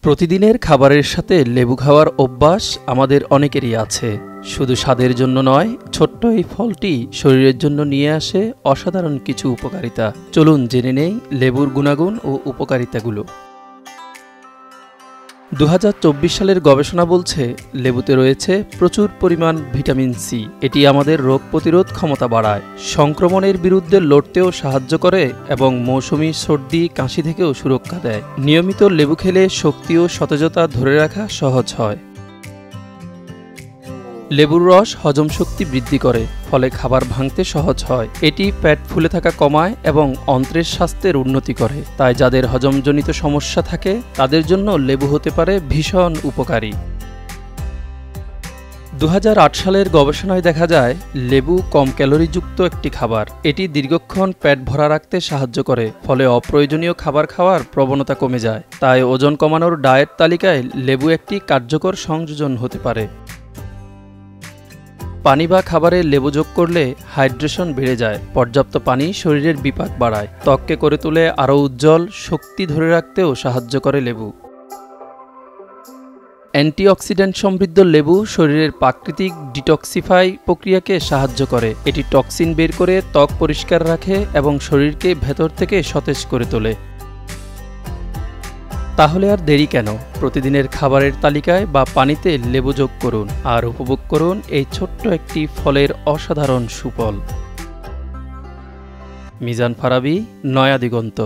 প্রতিদিনের খাবারের সাথে লেবু খাওয়ার অভ্যাস আমাদের অনেকেরই আছে। শুধু স্বাদের জন্য নয়, ছোট্ট এই ফলটি শরীরের জন্য নিয়ে আসে অসাধারণ কিছু উপকারিতা। চলুন জেনে নেই লেবুর গুণাগুণ ও উপকারিতাগুলো। 2024 সালের গবেষণা বলছে লেবুতে রয়েছে প্রচুর পরিমাণ ভিটামিন সি। এটি আমাদের রোগ প্রতিরোধ ক্ষমতা বাড়ায়, সংক্রমণের বিরুদ্ধে লড়তেও সাহায্য করে এবং মৌসুমি সর্দি কাশি থেকেও সুরক্ষা দেয়। নিয়মিত লেবু খেলে শক্তি ও সতেজতা ধরে রাখা সহজ হয়। লেবুর রস হজম শক্তি বৃদ্ধি করে, ফলে খাবার ভাঙতে সহজ হয়। এটি পেট ফুলে থাকা কমায় এবং অন্ত্রের স্বাস্থ্যের উন্নতি করে। তাই যাদের হজমজনিত সমস্যা থাকে তাদের জন্য লেবু হতে পারে ভীষণ উপকারী। 2008 সালের গবেষণায় দেখা যায় লেবু কম ক্যালোরিযুক্ত একটি খাবার। এটি দীর্ঘক্ষণ পেট ভরা রাখতে সাহায্য করে, ফলে অপ্রয়োজনীয় খাবার খাওয়ার প্রবণতা কমে যায়। তাই ওজন কমানোর ডায়েট তালিকায় লেবু একটি কার্যকর সংযোজন হতে পারে। পানি বা খাবারে লেবু যোগ করলে হাইড্রেশন বেড়ে যায়। পর্যাপ্ত পানি শরীরের বিপাক বাড়ায়, ত্বককে করে তোলে আরও উজ্জ্বল। শক্তি ধরে রাখতেও সাহায্য করে লেবু। অ্যান্টিঅক্সিডেন্ট সমৃদ্ধ লেবু শরীরের প্রাকৃতিক ডিটক্সিফাই প্রক্রিয়াকে সাহায্য করে। এটি টক্সিন বের করে ত্বক পরিষ্কার রাখে এবং শরীরকে ভেতর থেকে সতেজ করে তোলে। তাহলে আর দেরি কেন? প্রতিদিনের খাবারের তালিকায় বা পানিতে লেবু যোগ করুন আর উপভোগ করুন এই ছোট্ট একটি ফলের অসাধারণ সুফল। মিজান ফারাবী, নয়া দিগন্ত।